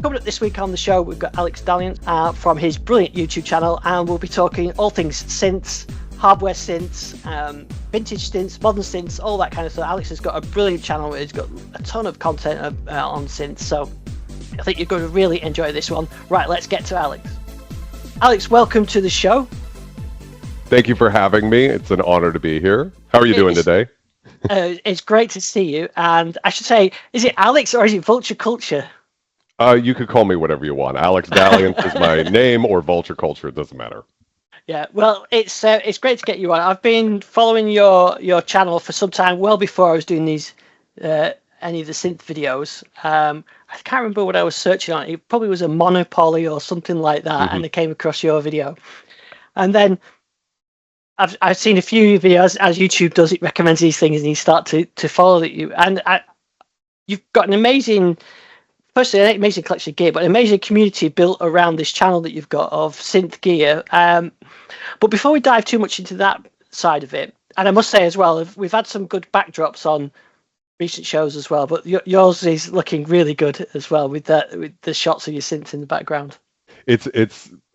Coming up this week on the show, we've got Alex Dalliance from his brilliant YouTube channel, and we'll be talking all things synths, hardware synths, vintage synths, modern synths, all that kind of stuff. Alex has got a brilliant channel where he's got a ton of content on synths, so I think you're going to really enjoy this one. Right, let's get to Alex. Alex, welcome to the show. Thank you for having me. It's an honor to be here. How are you doing today? It's great to see you, and I should say, is it Alex or is it Vulture Culture? You could call me whatever you want. Alex Dalliance is my name, or Vulture Culture. It doesn't matter. Yeah, well, it's great to get you on. I've been following your channel for some time, well before I was doing these any of the synth videos. I can't remember what I was searching on. It probably was a Monopoly or something like that, and I came across your video. And then I've seen a few videos, as YouTube does. It recommends these things, and you start to follow you. And you've got an amazing collection of gear, but an amazing community built around this channel that you've got of synth gear. But before we dive too much into that side of it, and I must say as well, we've had some good backdrops on recent shows as well, but yours is looking really good as well with the shots of your synths in the background. It's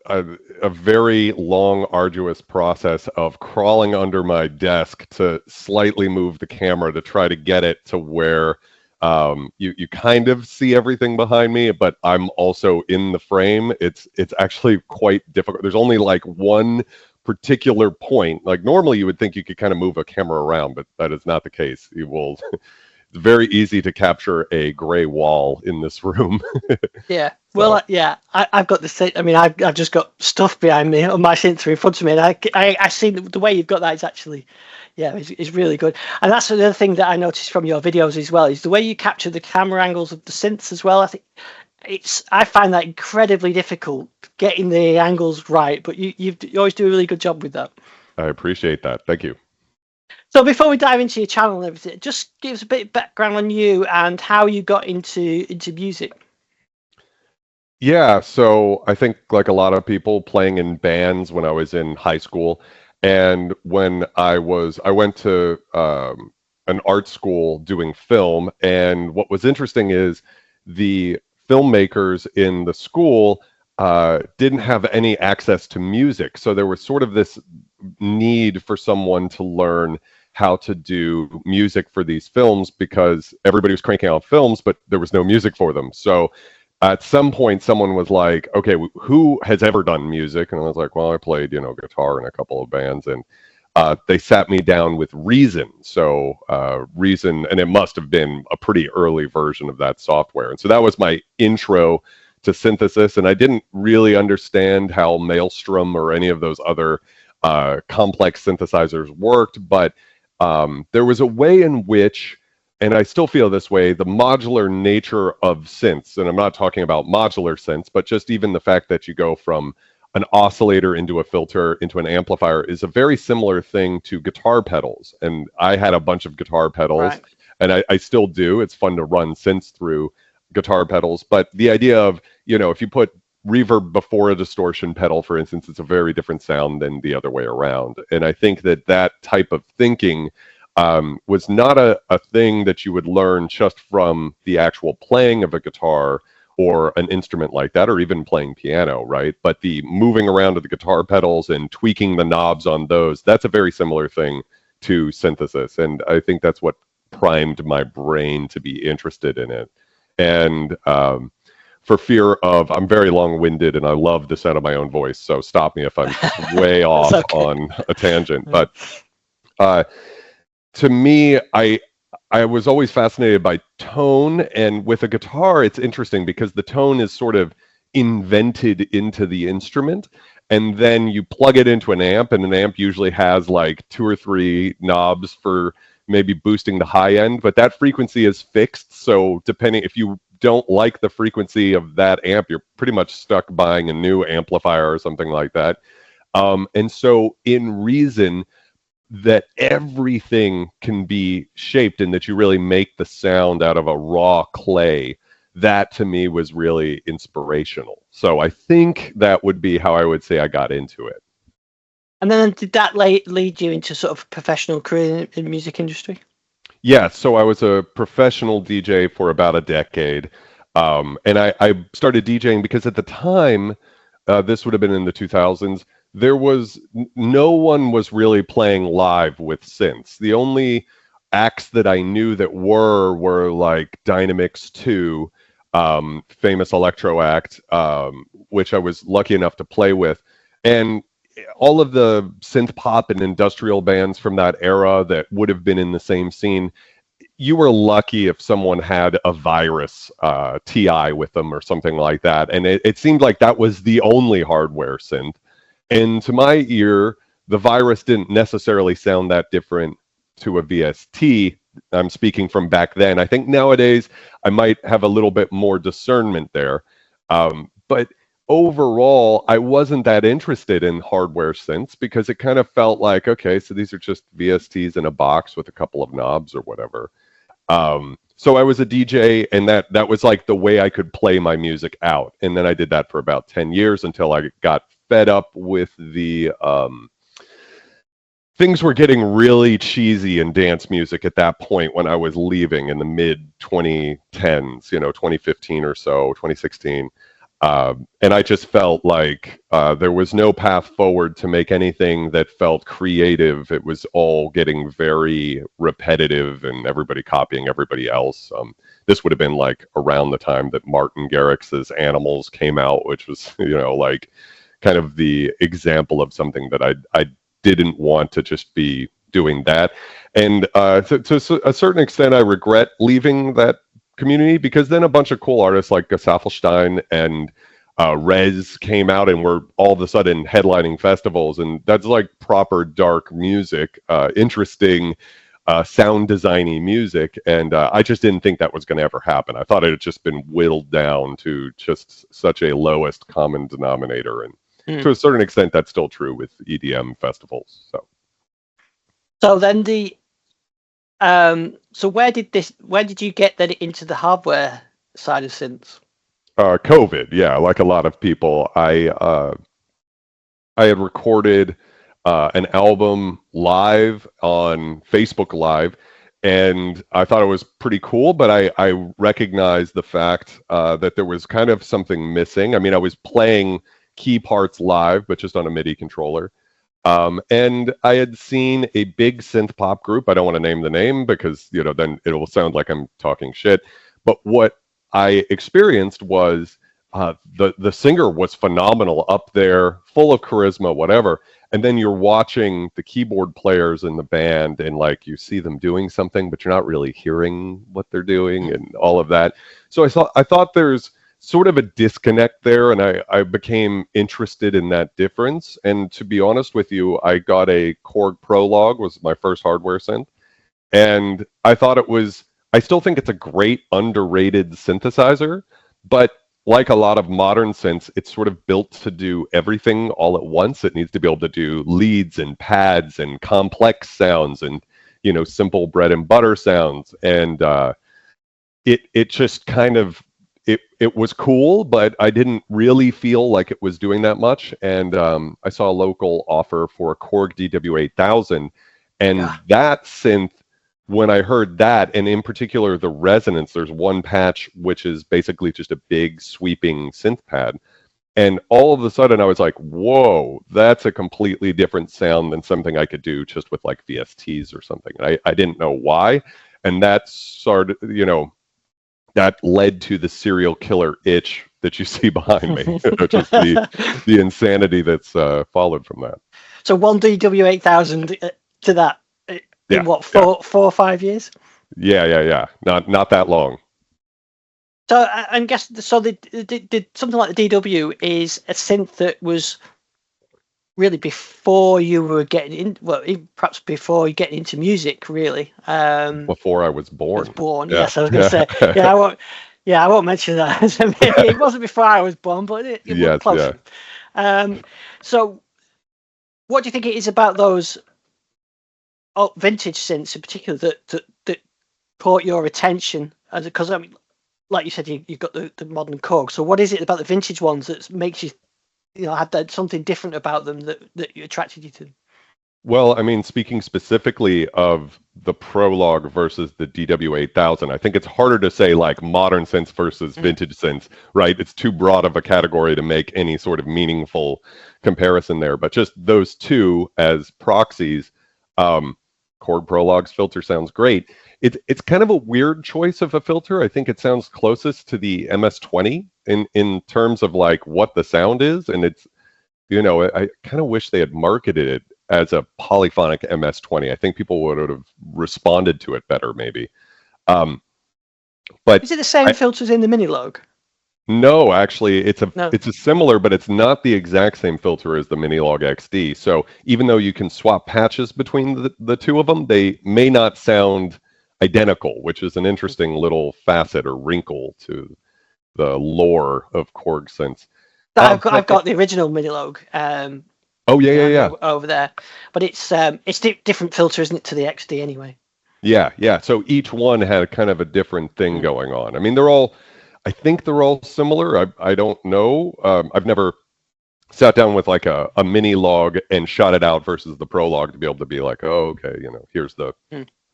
a very long, arduous process of crawling under my desk to slightly move the camera to try to get it to where you kind of see everything behind me, but I'm also in the frame. It's actually quite difficult. There's only like one particular point. Like normally you would think you could kind of move a camera around, but that is not the case. You will. It's very easy to capture a gray wall in this room. Yeah. Well, yeah, I've got the same. I mean, I've just got stuff behind me on my synth in front of me, and I see the way you've got that is actually, yeah, it's really good. And that's another thing that I noticed from your videos as well, is the way you capture the camera angles of the synths as well. I think I find that incredibly difficult getting the angles right, but you always do a really good job with that. I appreciate that. Thank you. So before we dive into your channel and everything, just give us a bit of background on you and how you got into music. Yeah, so I think like a lot of people, playing in bands when I was in high school, and when I went to an art school doing film, and what was interesting is the filmmakers in the school didn't have any access to music, so there was sort of this need for someone to learn how to do music for these films because everybody was cranking out films, but there was no music for them. So at some point, someone was like, okay, who has ever done music? And I was like, well, I played, guitar in a couple of bands. And they sat me down with Reason. So Reason, and it must have been a pretty early version of that software. And so that was my intro to synthesis. And I didn't really understand how Maelstrom or any of those other complex synthesizers worked, but there was a way in which, and I still feel this way, the modular nature of synths, and I'm not talking about modular synths, but just even the fact that you go from an oscillator into a filter into an amplifier is a very similar thing to guitar pedals. And I had a bunch of guitar pedals, right, and I still do. It's fun to run synths through guitar pedals, but the idea of, if you put reverb before a distortion pedal, for instance, it's a very different sound than the other way around. And I think that type of thinking was not a thing that you would learn just from the actual playing of a guitar or an instrument like that, or even playing piano, right? But the moving around of the guitar pedals and tweaking the knobs on those, that's a very similar thing to synthesis. And I think that's what primed my brain to be interested in it. And for fear of, I'm very long-winded and I love the sound of my own voice, so stop me if I'm way off on a tangent. But to me, I was always fascinated by tone, and with a guitar, it's interesting because the tone is sort of invented into the instrument, and then you plug it into an amp, and an amp usually has like 2 or 3 knobs for maybe boosting the high end, but that frequency is fixed. So depending, if you don't like the frequency of that amp, you're pretty much stuck buying a new amplifier or something like that. And so in Reason, that everything can be shaped and that you really make the sound out of a raw clay, that to me was really inspirational. So I think that would be how I would say I got into it. And then did that lead you into sort of professional career in the music industry? Yeah, so I was a professional DJ for about a decade. And I started DJing because at the time, this would have been in the 2000s, there was no one was really playing live with synths. The only acts that I knew that were like Dynamix 2, famous electro act, which I was lucky enough to play with. And all of the synth pop and industrial bands from that era that would have been in the same scene, you were lucky if someone had a virus TI with them or something like that. And it seemed like that was the only hardware synth. And to my ear, the virus didn't necessarily sound that different to a VST. I'm speaking from back then. I think nowadays I might have a little bit more discernment there. But overall, I wasn't that interested in hardware synths because it kind of felt like, okay, so these are just VSTs in a box with a couple of knobs or whatever. So I was a DJ, and that was like the way I could play my music out. And then I did that for about 10 years until I got fed up with the things were getting really cheesy in dance music at that point when I was leaving in the mid 2010s, 2015 or so, 2016. And I just felt like there was no path forward to make anything that felt creative. It was all getting very repetitive and everybody copying everybody else. This would have been like around the time that Martin Garrix's Animals came out, which was, like kind of the example of something that I didn't want to just be doing that. And to a certain extent, I regret leaving that community because then a bunch of cool artists like Gesaffelstein and Rez came out and were all of a sudden headlining festivals, and that's like proper dark music, interesting sound designy music, and I just didn't think that was going to ever happen. I thought it had just been whittled down to just such a lowest common denominator, and to a certain extent that's still true with EDM festivals. So then so where did you get then into the hardware side of synths? COVID, yeah, like a lot of people. I had recorded an album live on Facebook Live, and I thought it was pretty cool, but I recognized the fact that there was kind of something missing. I mean, I was playing key parts live, but just on a MIDI controller. And I had seen a big synth pop group. I don't want to name the name because, then it will sound like I'm talking shit. But what I experienced was the singer was phenomenal up there, full of charisma, whatever. And then you're watching the keyboard players in the band and like you see them doing something, but you're not really hearing what they're doing and all of that. So I thought there's sort of a disconnect there, and I became interested in that difference. And to be honest with you, I got a Korg Prologue, was my first hardware synth, and I thought I still think it's a great underrated synthesizer, but like a lot of modern synths, it's sort of built to do everything all at once. It needs to be able to do leads and pads and complex sounds and simple bread and butter sounds, and it just kind of it was cool, but I didn't really feel like it was doing that much. And I saw a local offer for a Korg DW8000, and that synth, when I heard that, and in particular the resonance, there's one patch which is basically just a big sweeping synth pad. And all of a sudden I was like, whoa, that's a completely different sound than something I could do just with like VSTs or something. And I didn't know why. And that started, that led to the serial killer itch that you see behind me, which is the insanity that's followed from that. So one DW8000 to that in what, four or 5 years? Yeah. Not that long. So I'm guessing, so the something like the DW is a synth that was really before you were getting in, well, perhaps before you getting into music, really. Before I was born. Yes, I was going to say. I won't mention that. It wasn't before I was born, but it was close. Yeah. So, what do you think it is about those vintage synths in particular that caught your attention? Because I mean, like you said, you've got the modern Korg. So, what is it about the vintage ones that makes you, had that something different about them that attracted you to them? Well, I mean, speaking specifically of the Prologue versus the DW8000, I think it's harder to say like modern synths versus Mm. vintage synths, right? It's too broad of a category to make any sort of meaningful comparison there. But just those two as proxies, um, Korg Prologue's filter sounds great. It's kind of a weird choice of a filter. I think it sounds closest to the MS-20 in terms of like what the sound is, and it's I kind of wish they had marketed it as a polyphonic MS-20. I think people would have responded to it better, maybe. Um, but Is it the same I, filters in the Minilogue? no, actually, No. it's a similar, but it's not the exact same filter as the Minilog XD. So even though you can swap patches between the two of them, they may not sound identical, which is an interesting little facet or wrinkle to the lore of Korg synths. I've got the original Minilogue. Oh yeah. Over there, but it's different filter, isn't it, to the XD anyway? Yeah. So each one had kind of a different thing going on. I mean, I think they're all similar. I don't know. I've never sat down with like a mini log and shot it out versus the prologue to be able to be like, oh, okay, here's the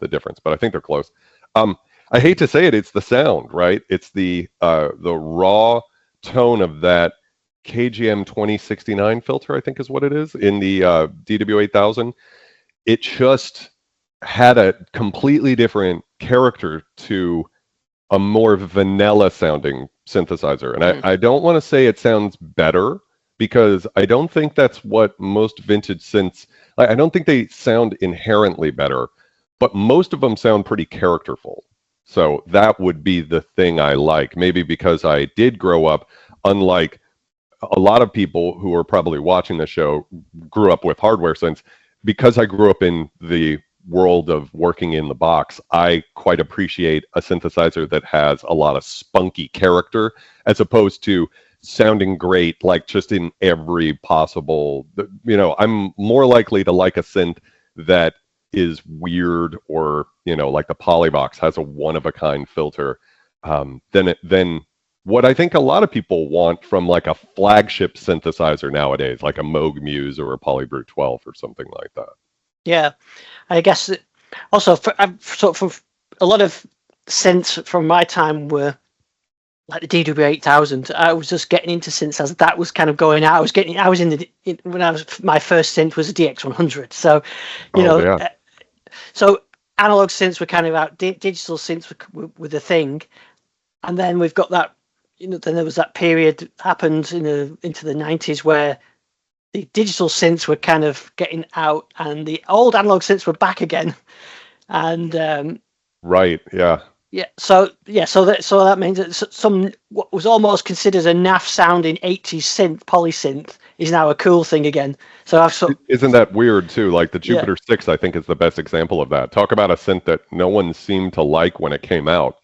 difference. But I think they're close. I hate to say it, it's the sound, right? It's the raw tone of that KGM 2069 filter, I think is what it is, in the DW8000. It just had a completely different character to a more vanilla sounding synthesizer. And I don't want to say it sounds better because I don't think that's what most vintage synths, I don't think they sound inherently better, but most of them sound pretty characterful. So that would be the thing I like. Maybe because I did grow up, unlike a lot of people who are probably watching the show, grew up with hardware synths. Because I grew up in the world of working in the box, I quite appreciate a synthesizer that has a lot of spunky character as opposed to sounding great like just in every possible, I'm more likely to like a synth that is weird or like the Polybox has a one of a kind filter than what I think a lot of people want from like a flagship synthesizer nowadays, like a Moog Muse or a Polybrew 12 or something like that. Yeah, I guess also for a lot of synths from my time were like the DW8000. I was just getting into synths as that was kind of going out. My first synth was a DX100. So, so analog synths were kind of out. Digital synths were the thing, and then we've got that. Then there was that period that happened into the 90s where the digital synths were kind of getting out, and the old analog synths were back again. And right, yeah. Yeah, so that means that some what was almost considered a naff sounding 80s synth, polysynth, is now a cool thing again. So isn't that weird too? Like the Jupiter 6, I think, is the best example of that. Talk about a synth that no one seemed to like when it came out,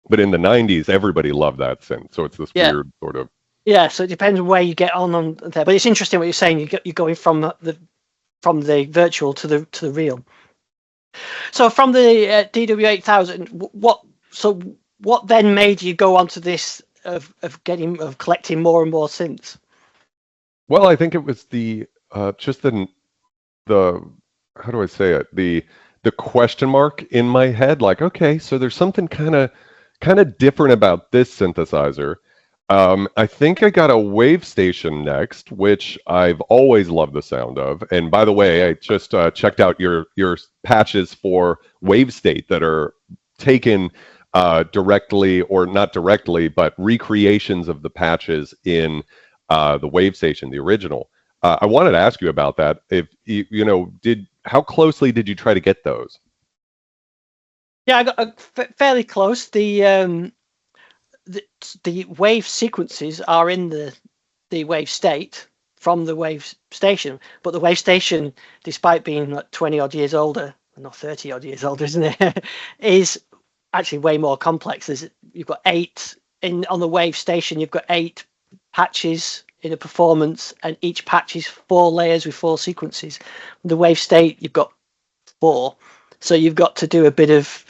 but in the 90s, everybody loved that synth. So it's this weird sort of. Yeah, so it depends on where you get on there. But it's interesting what you're saying. You're going from the virtual to the real. So from the DW8000, what then made you go on to this of collecting more and more synths? Well, I think it was the just the how do I say it, the question mark in my head, like, okay, so there's something kind of different about this synthesizer. I think I got a Wavestation next, which I've always loved the sound of. And by the way, I just checked out your patches for Wavestate that are taken directly, or not directly, but recreations of the patches in the Wavestation, the original. I wanted to ask you about that. If how closely did you try to get those? Yeah, I got fairly close. The wave sequences are in the wave state from the Wavestation, but the Wavestation, despite being like 20 odd years older, not 30 odd years older, isn't it, is actually way more complex. You've got on the Wavestation, you've got 8 patches in a performance, and each patch is 4 layers with 4 sequences. The wave state, you've got 4, so you've got to do a bit of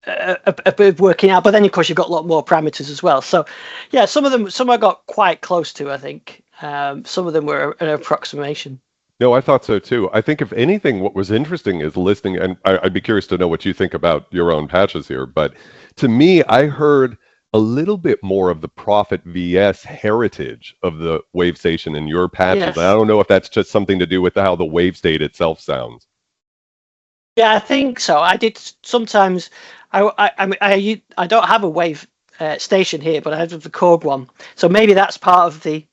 a bit of working out, but then of course you've got a lot more parameters as well. So yeah, some I got quite close to, I think. Some of them were an approximation. No, I thought so too. I think if anything, what was interesting is listening, and I'd be curious to know what you think about your own patches here. But to me, I heard a little bit more of the Prophet VS heritage of the Wavestation in your patches. And I Yes. don't know if that's just something to do with how the wave state itself sounds. Yeah, I think so. I did sometimes. I don't have a wave station here, but I have the Korg one. So maybe that's part of the.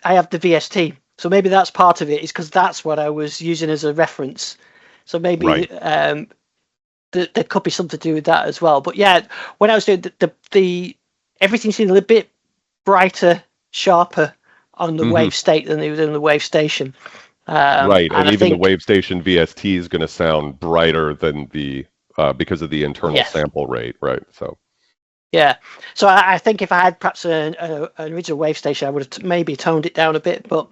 I have the VST. So maybe that's part of it. Is because that's what I was using as a reference. So maybe Right. there could be something to do with that as well. But yeah, when I was doing the everything seemed a little bit brighter, sharper on the Hmm. wave state than it was in the wave station. Right. And And I even the think Wavestation VST is going to sound brighter than the because of the internal yes. sample rate. Right. So. Yeah, so I think if I had perhaps an original wave station, I would have maybe toned it down a bit. But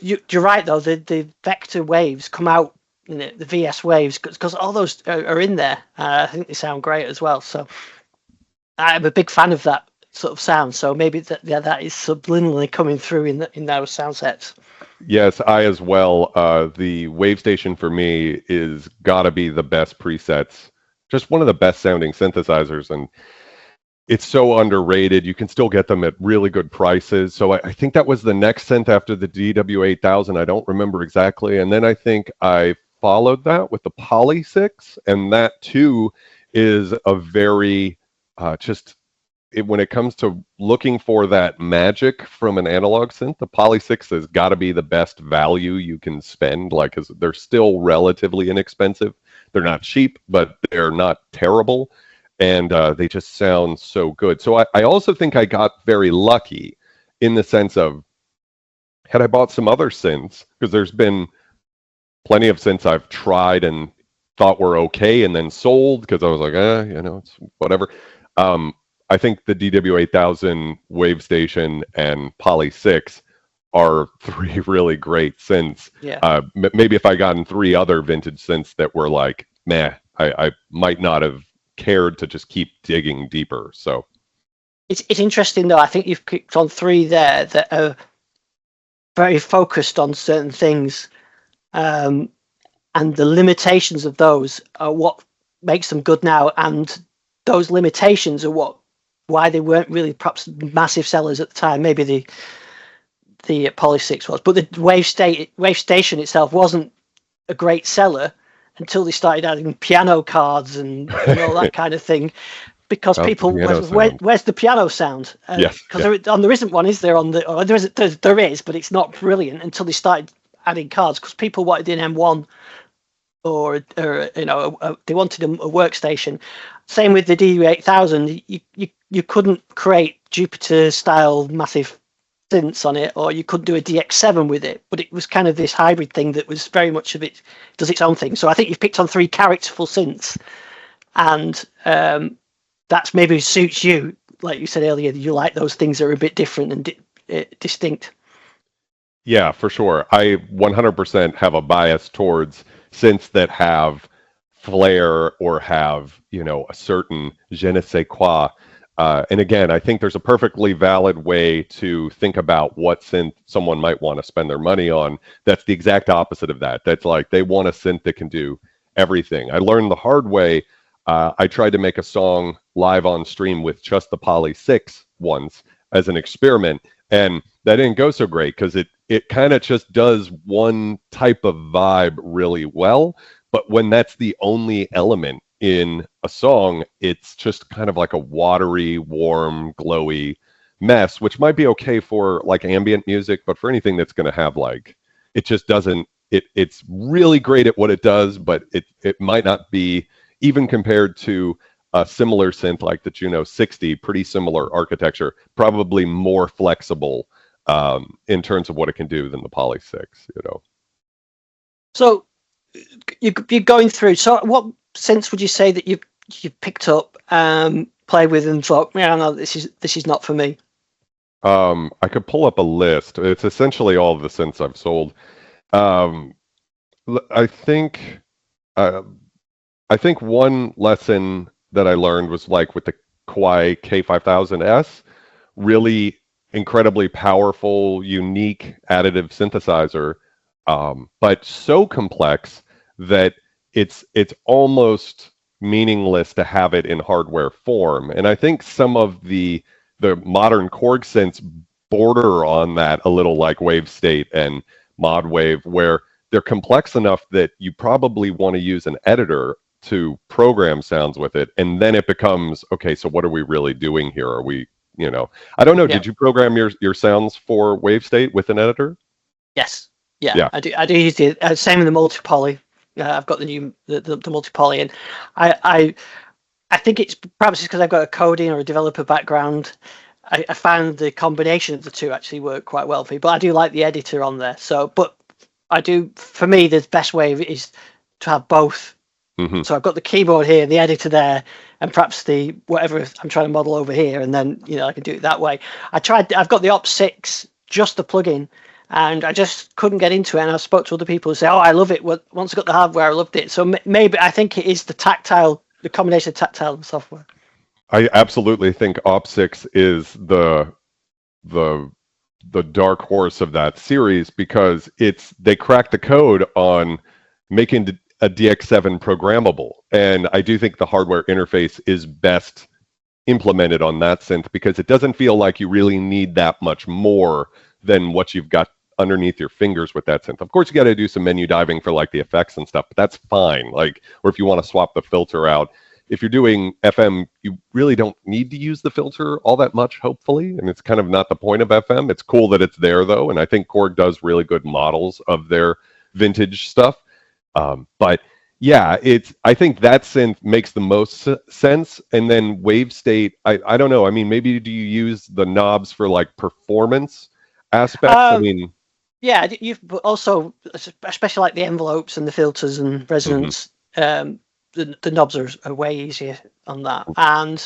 you're right though. The vector waves come out, the VS waves, because all those are in there. I think they sound great as well. So I'm a big fan of that sort of sound. So maybe that is subliminally coming through in those sound sets. Yes, I as well. The Wavestation for me is gotta be the best presets. Just one of the best sounding synthesizers, and it's so underrated. You can still get them at really good prices. So I think that was the next synth after the DW8000. I don't remember exactly. And then I think I followed that with the Polysix, and that too is a very just when it comes to looking for that magic from an analog synth, the Polysix has got to be the best value you can spend. Like, 'cause they're still relatively inexpensive. They're not cheap, but they're not terrible, and they just sound so good. So I also think I got very lucky in the sense of had I bought some other synths, because there's been plenty of synths I've tried and thought were okay and then sold because I was like, it's whatever. Um, I think the DW8000, Wavestation, and Polysix are three really great synths. Yeah. Maybe if I gotten three other vintage synths that were like, meh, I might not have cared to just keep digging deeper. So It's interesting though. I think you've picked on three there that are very focused on certain things. And the limitations of those are what makes them good now, and those limitations are why they weren't really perhaps massive sellers at the time. Maybe the Polysix was, but the Wavestation itself wasn't a great seller until they started adding piano cards and all that kind of thing. Because how's the people, piano sound? where's the piano sound? Yes, Because yeah. there isn't one, is there? Or there is, but it's not brilliant until they started adding cards. Because people wanted an M1 or they wanted a workstation. Same with the DU8000. You couldn't create Jupiter style massive synths on it, or you could do a DX7 with it. But it was kind of this hybrid thing that was very much of it does its own thing. So I think you've picked on three characterful synths, and that's maybe suits you. Like you said earlier, you like those things that are a bit different and distinct. Yeah, for sure. I 100% have a bias towards synths that have flair or have, a certain je ne sais quoi. And again, I think there's a perfectly valid way to think about what synth someone might want to spend their money on. That's the exact opposite of that. That's like they want a synth that can do everything. I learned the hard way. I tried to make a song live on stream with just the Polysix once as an experiment, and that didn't go so great because it kind of just does one type of vibe really well. But when that's the only element in a song, it's just kind of like a watery, warm, glowy mess, which might be okay for like ambient music, but for anything that's going to have like, it just doesn't. It's really great at what it does, but it might not be even compared to a similar synth like the Juno 60, pretty similar architecture, probably more flexible in terms of what it can do than the Polysix. So you're going through. So what synths would you say that you picked up, played with, and thought, yeah, no, this is not for me? I could pull up a list. It's essentially all of the synths I've sold. Um, I think uh, I think one lesson that I learned was like with the Kawi K5000S, really incredibly powerful, unique additive synthesizer. but so complex that it's almost meaningless to have it in hardware form. And I think some of the modern Korg synths border on that a little, like Wavestate and ModWave, where they're complex enough that you probably want to use an editor to program sounds with it, and then it becomes okay. So what are we really doing here? Are we, I don't know. Yeah. Did you program your sounds for Wavestate with an editor? Yes. Yeah. Yeah. I do use it. Same with the multi-poly. I've got the new the multi-poly, and I think it's perhaps because I've got a coding or a developer background. I found the combination of the two actually work quite well for me. But I do like the editor on there. So, but for me, the best way is to have both. Mm-hmm. So I've got the keyboard here, the editor there, and perhaps the whatever I'm trying to model over here, and then I can do it that way. I've got the Op6, just the plugin, and I just couldn't get into it. And I spoke to other people who say, "Oh, I love it." Once I got the hardware, I loved it. So maybe I think it is the combination of tactile and software. I absolutely think Op6 is the dark horse of that series, because they cracked the code on making a DX7 programmable, and I do think the hardware interface is best implemented on that synth, because it doesn't feel like you really need that much more than what you've got underneath your fingers with that synth. Of course, you got to do some menu diving for like the effects and stuff, but that's fine. Like, or if you want to swap the filter out. If you're doing FM, you really don't need to use the filter all that much, hopefully, and it's kind of not the point of FM. It's cool that it's there, though, and I think Korg does really good models of their vintage stuff. But yeah, I think that synth makes the most sense. And then Wavestate, I don't know. I mean, maybe do you use the knobs for like performance aspects? I mean, yeah, you've also, especially like the envelopes and the filters and resonance. Mm-hmm. The knobs are way easier on that, and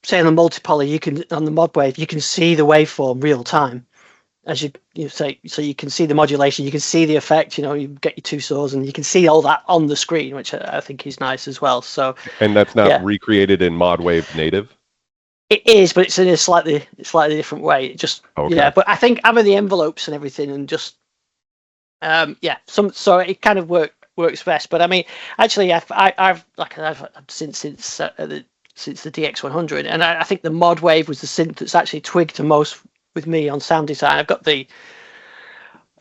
say on the multi-poly, on the ModWave, you can see the waveform real time, as you say, so you can see the modulation, you can see the effect. You get your two saws, and you can see all that on the screen, which I think is nice as well. So, and that's not recreated in ModWave native. It is, but it's in a slightly different way. It just but I think having the envelopes and everything, and just so it kind of works best. But I mean, actually, I've since the DX100, and I think the ModWave was the synth that's actually twigged the most with me on sound design. I've got the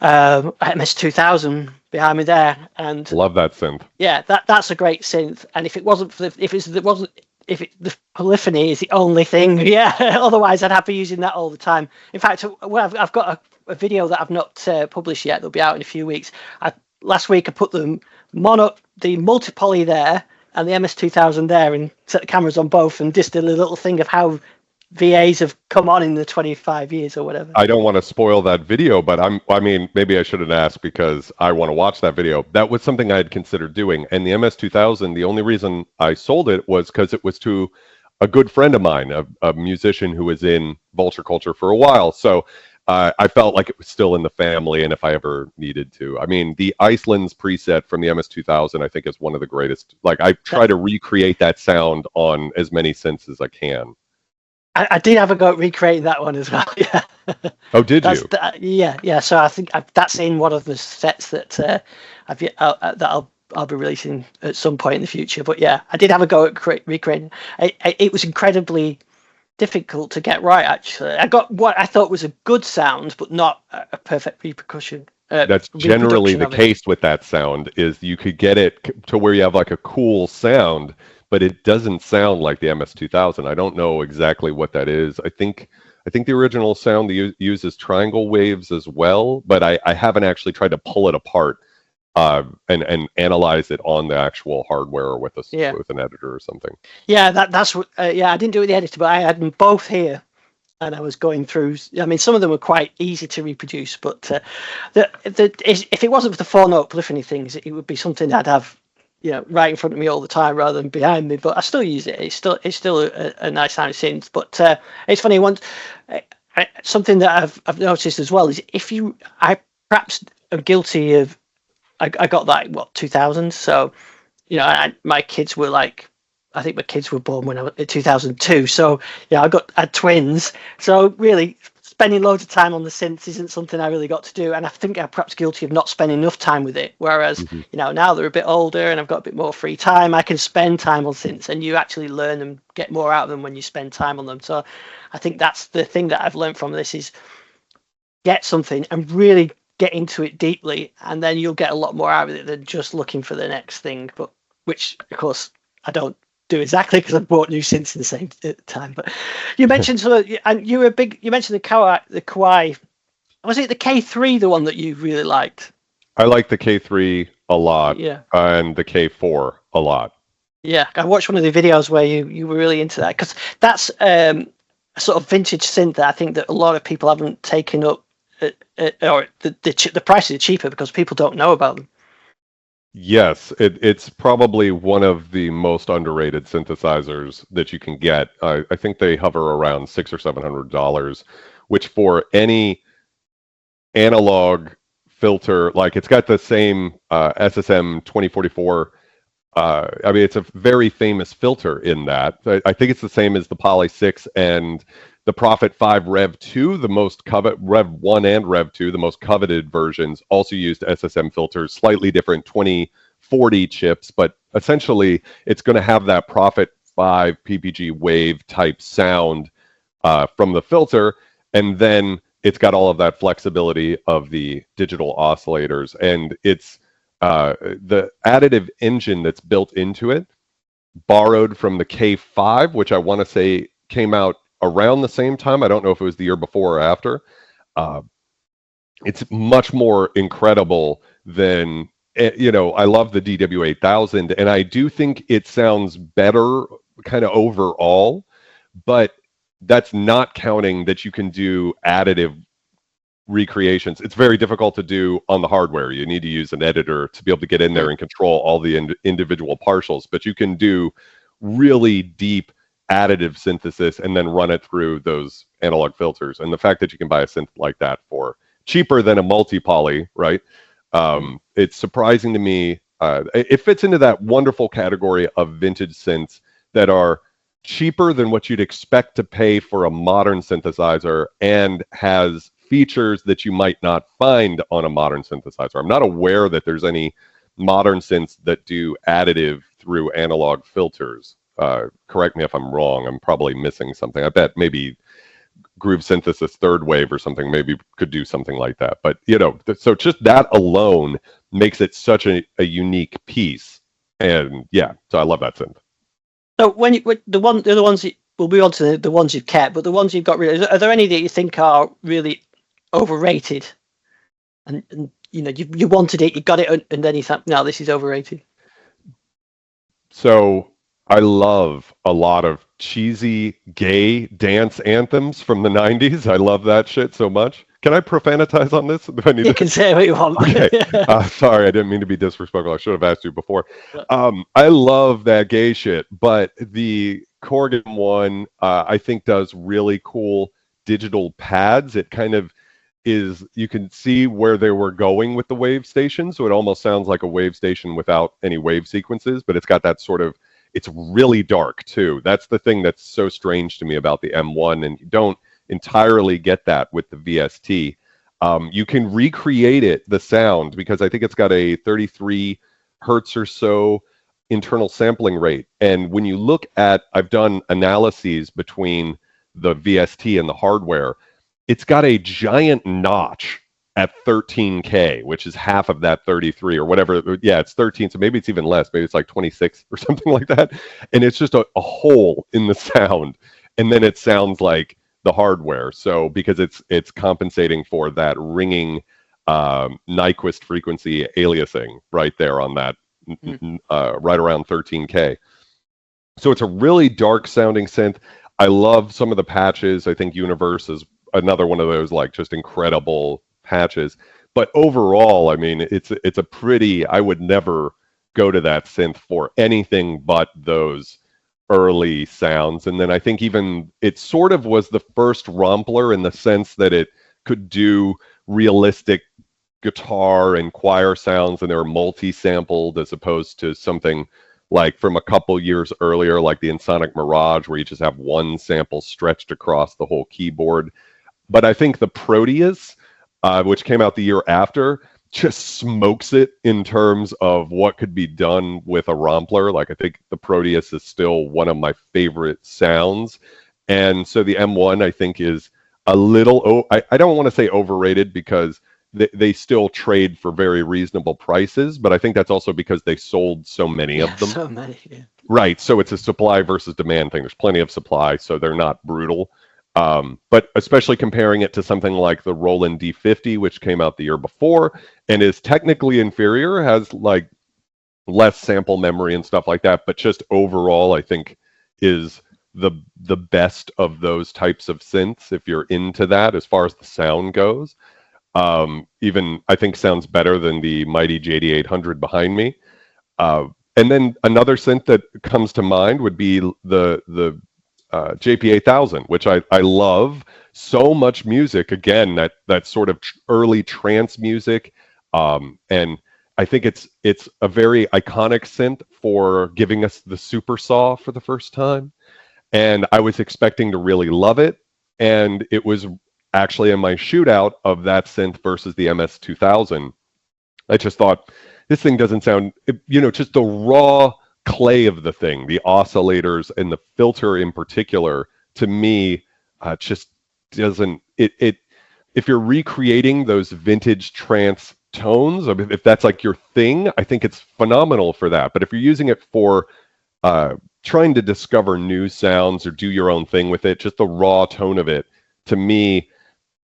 MS2000 behind me there, and love that synth. Yeah, that's a great synth. And if it wasn't for the polyphony is the only thing, otherwise I'd have to be using that all the time. In fact, I've got a video that I've not published yet. They'll be out in a few weeks. Last week I put the multi-poly there and the MS2000 there, and set the cameras on both, and just did a little thing of how VAs have come on in the 25 years or whatever. I don't want to spoil that video, but I mean, maybe I shouldn't ask, because I want to watch that video. That was something I had considered doing. And the MS2000, the only reason I sold it was because it was to a good friend of mine, a musician who was in Vulture Culture for a while. So I felt like it was still in the family, and if I ever needed to. I mean, the Iceland's preset from the MS2000, I think, is one of the greatest. Like, I try to recreate that sound on as many synths as I can. I did have a go at recreating that one as well. Yeah. Oh, did you? Yeah. So I think that's in one of the sets that I'll be releasing at some point in the future. But yeah, I did have a go at recreating. It was incredibly difficult to get right. Actually, I got what I thought was a good sound, but not a perfect repercussion. That's generally the case with that sound. Is you could get it to where you have like a cool sound, but it doesn't sound like the MS2000. I don't know exactly what that is. I think the original sound uses triangle waves as well, but I haven't actually tried to pull it apart and analyze it on the actual hardware or with an editor or something. Yeah, that's what. I didn't do it with the editor, but I had them both here, and I was going through. I mean, some of them were quite easy to reproduce, but if it wasn't for the 4-note polyphony things, it would be something I'd have right in front of me all the time rather than behind me. But I still use it. It's still a nice sounding synth. But it's funny. Something that I've noticed as well is I perhaps am guilty of. I got that 2000. So my kids were like, I think my kids were born when I was in 2002. So I had twins. So really, spending loads of time on the synths isn't something I really got to do, and I think I'm perhaps guilty of not spending enough time with it. Whereas, now they're a bit older and I've got a bit more free time, I can spend time on synths, and you actually learn and get more out of them when you spend time on them. So I think that's the thing that I've learned from this is get something and really get into it deeply, and then you'll get a lot more out of it than just looking for the next thing. But which, of course, I don't do exactly because I've bought new synths in the same time. But you mentioned and you were big. You mentioned the Kawi. Was it the K3, the one that you really liked? I like the K3 a lot. Yeah. And the K4 a lot. Yeah, I watched one of the videos where you were really into that, because that's a sort of vintage synth that I think that a lot of people haven't taken up, or the prices are cheaper because people don't know about them. Yes, it's probably one of the most underrated synthesizers that you can get. I think they hover around $600 or $700, which for any analog filter, like it's got the same SSM 2044. I mean, it's a very famous filter in that. I think it's the same as the Polysix and the Prophet 5 Rev 2, the most Rev 1 and Rev 2, the most coveted versions, also used SSM filters, slightly different 2040 chips, but essentially it's going to have that Prophet 5 PPG wave type sound from the filter, and then it's got all of that flexibility of the digital oscillators, and it's the additive engine that's built into it, borrowed from the K5, which I want to say came out around the same time. I don't know if it was the year before or after. It's much more incredible than, I love the DW8000, and I do think it sounds better kind of overall, but that's not counting that you can do additive recreations. It's very difficult to do on the hardware. You need to use an editor to be able to get in there and control all the individual partials, but you can do really deep additive synthesis and then run it through those analog filters. And the fact that you can buy a synth like that for cheaper than a multi-poly, right? It's surprising to me. It fits into that wonderful category of vintage synths that are cheaper than what you'd expect to pay for a modern synthesizer and has features that you might not find on a modern synthesizer. I'm not aware that there's any modern synths that do additive through analog filters. Correct me if I'm wrong. I'm probably missing something. I bet maybe Groove Synthesis Third Wave or something maybe could do something like that. But, so just that alone makes it such a unique piece. And yeah, so I love that synth. So the other ones, we'll move on to the ones you've kept, but the ones you've got rid of, are there any that you think are really overrated? And you wanted it, you got it, and then you thought, no, this is overrated. So I love a lot of cheesy gay dance anthems from the 90s. I love that shit so much. Can I profanitize on this? You can say what you want. Okay. Sorry, I didn't mean to be disrespectful. I should have asked you before. I love that gay shit, but the Corgan one, I think does really cool digital pads. It kind of is, you can see where they were going with the Wavestation, so it almost sounds like a Wavestation without any wave sequences, but it's got that sort of, it's really dark too. That's the thing that's so strange to me about the M1, and you don't entirely get that with the VST. You can recreate it, the sound, because I think it's got a 33 hertz or so internal sampling rate. And when you look at, I've done analyses between the VST and the hardware, it's got a giant notch at 13K, which is half of that 33 or whatever. Yeah, it's 13, so maybe it's even less. Maybe it's like 26 or something like that. And it's just a hole in the sound. And then it sounds like the hardware. So because it's compensating for that ringing Nyquist frequency aliasing right there on that, right around 13K. So it's a really dark sounding synth. I love some of the patches. I think Universe is another one of those like just incredible patches. But overall, I mean, it's a pretty, I would never go to that synth for anything but those early sounds. And then I think even it sort of was the first Rompler in the sense that it could do realistic guitar and choir sounds, and they were multi-sampled as opposed to something like from a couple years earlier, like the Ensoniq Mirage, where you just have one sample stretched across the whole keyboard. But I think the Proteus, which came out the year after, just smokes it in terms of what could be done with a Rompler. Like, I think the Proteus is still one of my favorite sounds. And so the M1, I think, is a little, I don't want to say overrated, because they still trade for very reasonable prices, but I think that's also because they sold so many of them. So many, yeah. Right. So it's a supply versus demand thing. There's plenty of supply, so they're not brutal. But especially comparing it to something like the Roland D50, which came out the year before and is technically inferior, has like less sample memory and stuff like that, but just overall, I think is the best of those types of synths if you're into that as far as the sound goes. Even I think sounds better than the mighty JD800 behind me. And then another synth that comes to mind would be the JP8000, which I love. So much music, again, that sort of early trance music, and I think it's a very iconic synth for giving us the super saw for the first time, and I was expecting to really love it, and it was actually in my shootout of that synth versus the MS2000. I just thought, this thing doesn't sound, just the raw clay of the thing, the oscillators and the filter in particular, to me, just doesn't, if you're recreating those vintage trance tones, if that's like your thing, I think it's phenomenal for that. But if you're using it for trying to discover new sounds or do your own thing with it, just the raw tone of it, to me,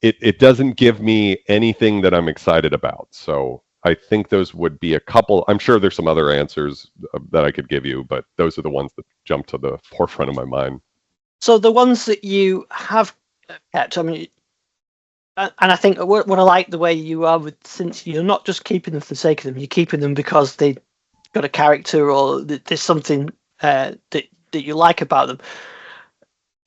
it doesn't give me anything that I'm excited about. So I think those would be a couple. I'm sure there's some other answers that I could give you, but those are the ones that jump to the forefront of my mind. So the ones that you have kept, I mean, and I think what I like the way you are with synths, you're not just keeping them for the sake of them, you're keeping them because they got a character or there's something that you like about them.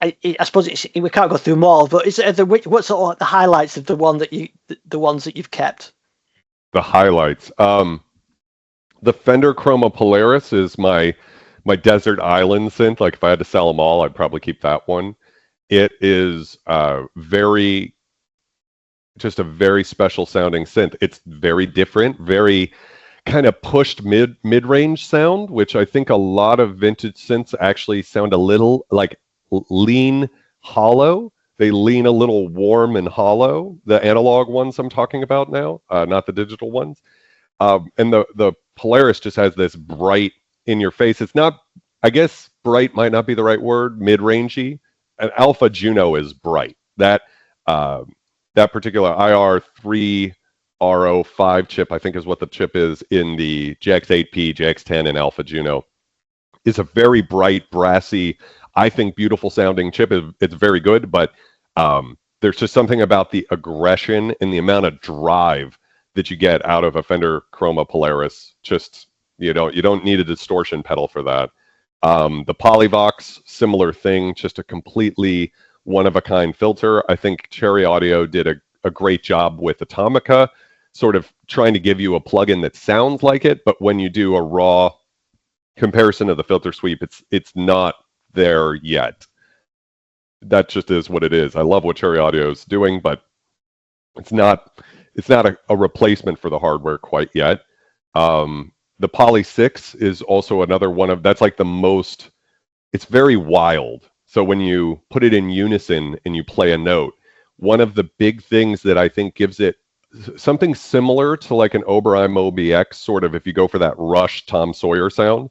I suppose we can't go through them all, but what's sort of the highlights of the ones that you've kept? The highlights. The Fender Chroma Polaris is my desert island synth. Like, if I had to sell them all, I'd probably keep that one. It is just a very special sounding synth. It's very different, very kind of pushed mid-range sound, which I think a lot of vintage synths actually sound a little like lean hollow. They lean a little warm and hollow, the analog ones I'm talking about now, not the digital ones. And the Polaris just has this bright in your face. It's not, I guess bright might not be the right word, mid-rangey. An Alpha Juno is bright. That particular IR3RO5 chip, I think is what the chip is in the JX8P, JX10, and Alpha Juno, is a very bright, brassy, I think beautiful sounding chip. It's very good, but there's just something about the aggression and the amount of drive that you get out of a Fender Chroma Polaris. Just, you don't need a distortion pedal for that. The Polyvox, similar thing, just a completely one-of-a-kind filter. I think Cherry Audio did a great job with Atomica, sort of trying to give you a plugin that sounds like it, but when you do a raw comparison of the filter sweep, it's not there yet. That just is what it is. I love what Cherry Audio is doing, but it's not a replacement for the hardware quite yet. The Polysix is also another one of, that's like the most, it's very wild. So when you put it in unison and you play a note, one of the big things that I think gives it something similar to like an Oberheim OBX, sort of, if you go for that Rush Tom Sawyer sound,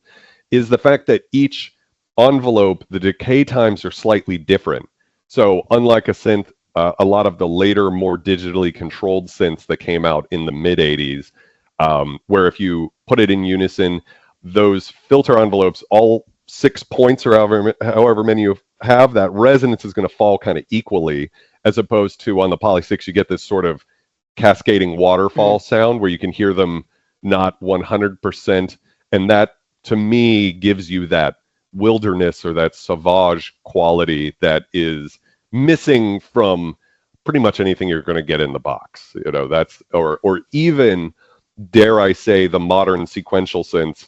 is the fact that each envelope, the decay times are slightly different. So unlike a synth, a lot of the later, more digitally controlled synths that came out in the mid-'80s, where if you put it in unison, those filter envelopes, all 6 points or however many you have, that resonance is going to fall kind of equally, as opposed to on the Polysix, you get this sort of cascading waterfall sound where you can hear them not 100%. And that, to me, gives you that wilderness or that sauvage quality that is missing from pretty much anything you're going to get in the box. That's, or even, dare I say, the modern sequential synths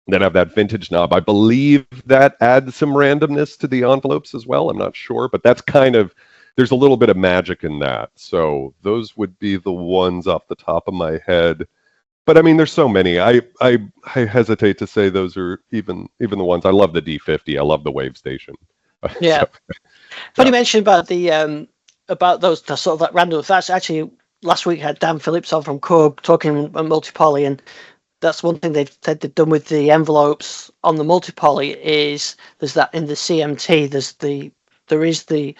that have that vintage knob. I believe that adds some randomness to the envelopes as well. I'm not sure, but that's kind of there's a little bit of magic in that. So those would be the ones off the top of my head. But I mean, there's so many. I hesitate to say those are even the ones. I love the D50. I love the Wavestation. Yeah. So, Funny mention about the about those the sort of like random. That's actually last week I had Dan Phillips on from Korg talking about multi-poly, and that's one thing they've said they've done with the envelopes on the multi-poly is there's that in the CMT. There is the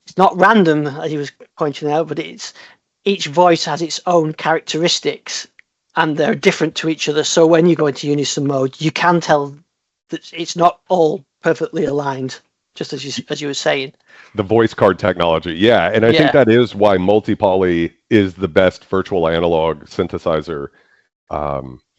it's not random as he was pointing out, but it's each voice has its own characteristics and they're different to each other. So when you go into unison mode, you can tell that it's not all perfectly aligned, just as you were saying. the voice card technology, yeah, and I think that is why multi-poly is the best virtual analog synthesizer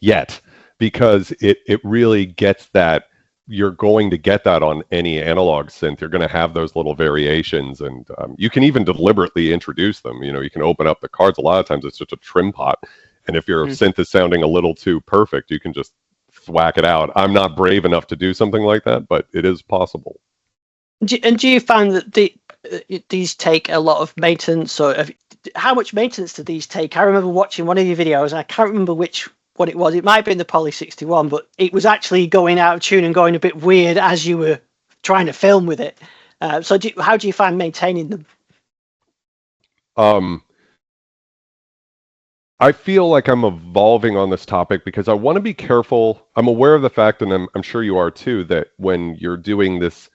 yet, because it really gets that. You're going to get that on any analog synth. You're going to have those little variations, and you can even deliberately introduce them. You can open up the cards. A lot of times it's just a trim pot, and if your synth is sounding a little too perfect, you can just thwack it out. I'm not brave enough to do something like that, but it is possible. And do you find that these take a lot of maintenance, or how much maintenance do these take? I remember watching one of your videos, and I can't remember what it was. It might have been the Poly 61, but it was actually going out of tune and going a bit weird as you were trying to film with it. So how do you find maintaining them? I feel like I'm evolving on this topic because I want to be careful. I'm aware of the fact, and I'm sure you are too, that when you're doing this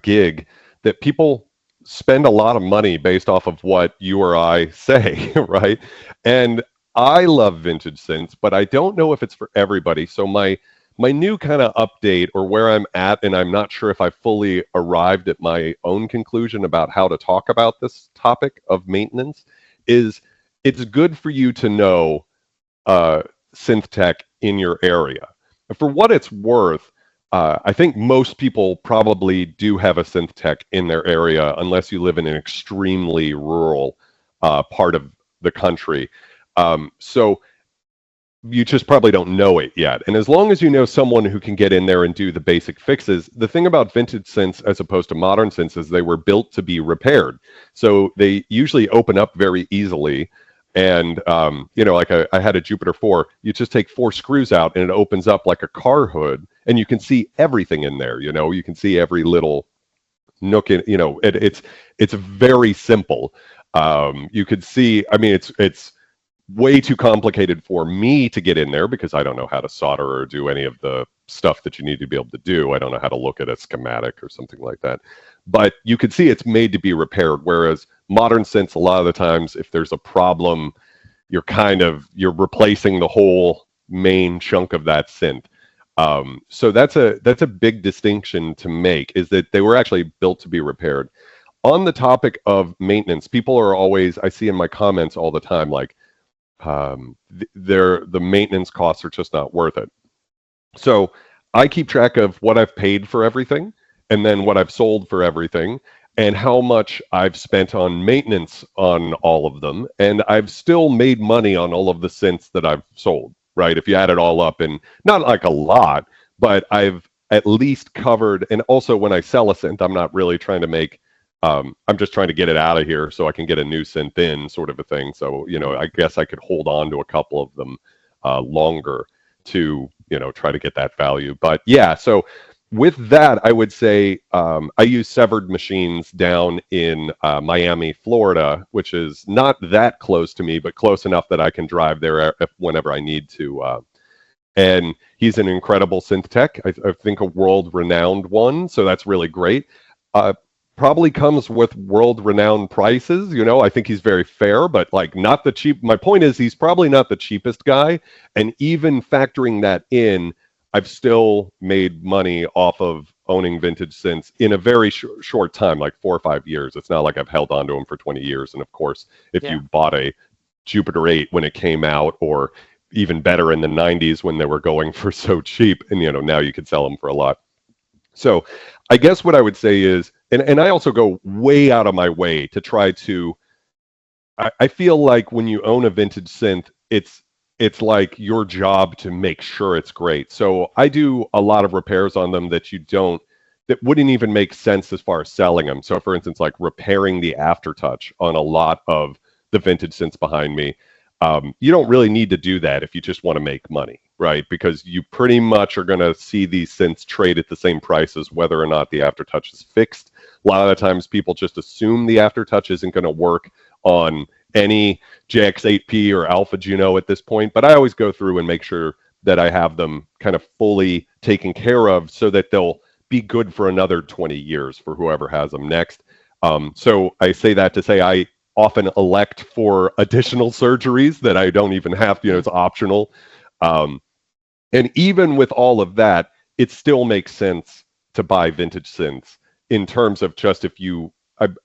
gig, that people spend a lot of money based off of what you or I say, right? And I love vintage synths, but I don't know if it's for everybody. So my new kind of update, or where I'm at, and I'm not sure if I fully arrived at my own conclusion about how to talk about this topic of maintenance, is it's good for you to know synth tech in your area. For what it's worth, I think most people probably do have a synth tech in their area, unless you live in an extremely rural part of the country. So you just probably don't know it yet. And as long as you know someone who can get in there and do the basic fixes, the thing about vintage synths as opposed to modern synths is they were built to be repaired. So they usually open up very easily. And, like I had a Jupiter 4, you just take 4 screws out and it opens up like a car hood, and you can see everything in there. You can see every little nook in, it's very simple. You could see, I mean, it's way too complicated for me to get in there because I don't know how to solder or do any of the stuff that you need to be able to do. I don't know how to look at a schematic or something like that. But you could see it's made to be repaired, whereas modern synths, a lot of the times, if there's a problem, you're replacing the whole main chunk of that synth. So that's a big distinction to make, is that they were actually built to be repaired. On the topic of maintenance, people are always, I see in my comments all the time, like, the maintenance costs are just not worth it. So I keep track of what I've paid for everything, and then what I've sold for everything, and how much I've spent on maintenance on all of them. And I've still made money on all of the synths that I've sold, right? If you add it all up, and not like a lot, but I've at least covered. And also when I sell a synth, I'm not really trying to make, I'm just trying to get it out of here so I can get a new synth in, sort of a thing. So, I guess I could hold on to a couple of them longer to, try to get that value. But yeah, so with that, I would say I use Severed Machines down in Miami, Florida, which is not that close to me, but close enough that I can drive there whenever I need to. And he's an incredible synth tech. I think a world-renowned one, so that's really great. Probably comes with world-renowned prices. I think he's very fair, but like not the cheap. My point is, he's probably not the cheapest guy, and even factoring that in, I've still made money off of owning vintage synths in a very short time, like 4 or 5 years. It's not like I've held on to them for 20 years. And of course, if you bought a Jupiter 8 when it came out, or even better in the 90s when they were going for so cheap, and now you could sell them for a lot. So I guess what I would say is, and I also go way out of my way to try to, I feel like when you own a vintage synth, it's like your job to make sure it's great. So I do a lot of repairs on them that that wouldn't even make sense as far as selling them. So for instance, like repairing the aftertouch on a lot of the vintage synths behind me, you don't really need to do that if you just want to make money, right? Because you pretty much are going to see these synths trade at the same prices whether or not the aftertouch is fixed. A lot of the times people just assume the aftertouch isn't going to work on any JX8P or Alpha Juno at this point, but I always go through and make sure that I have them kind of fully taken care of so that they'll be good for another 20 years for whoever has them next. So I say that to say I often elect for additional surgeries that I don't even have to, it's optional. And even with all of that, it still makes sense to buy vintage synths in terms of just if you,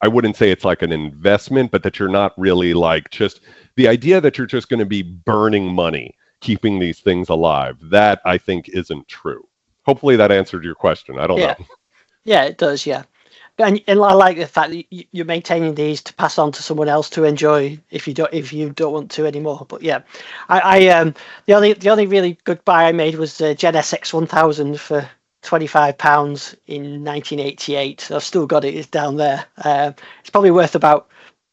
I wouldn't say it's like an investment, but that you're not really like just the idea that you're just going to be burning money keeping these things alive. That I think isn't true. Hopefully that answered your question. I don't know. Yeah, it does. Yeah. And I like the fact that you're maintaining these to pass on to someone else to enjoy if you don't want to anymore. But yeah, the only really good buy I made was the Gen SX 1000 for £25 in 1988. I've still got it. It's down there. It's probably worth about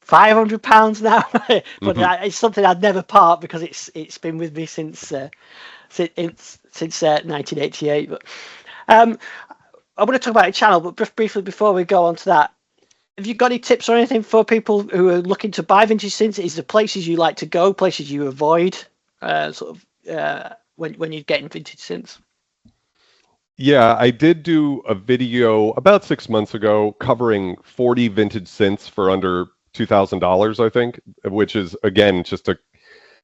£500 now, but it's something I'd never part because it's been with me since 1988. But I want to talk about your channel, but just briefly before we go on to that, have you got any tips or anything for people who are looking to buy vintage synths? Is there places you like to go, places you avoid, when you're getting vintage synths? Yeah, I did do a video about 6 months ago covering 40 vintage synths for under $2,000, I think, which is, again,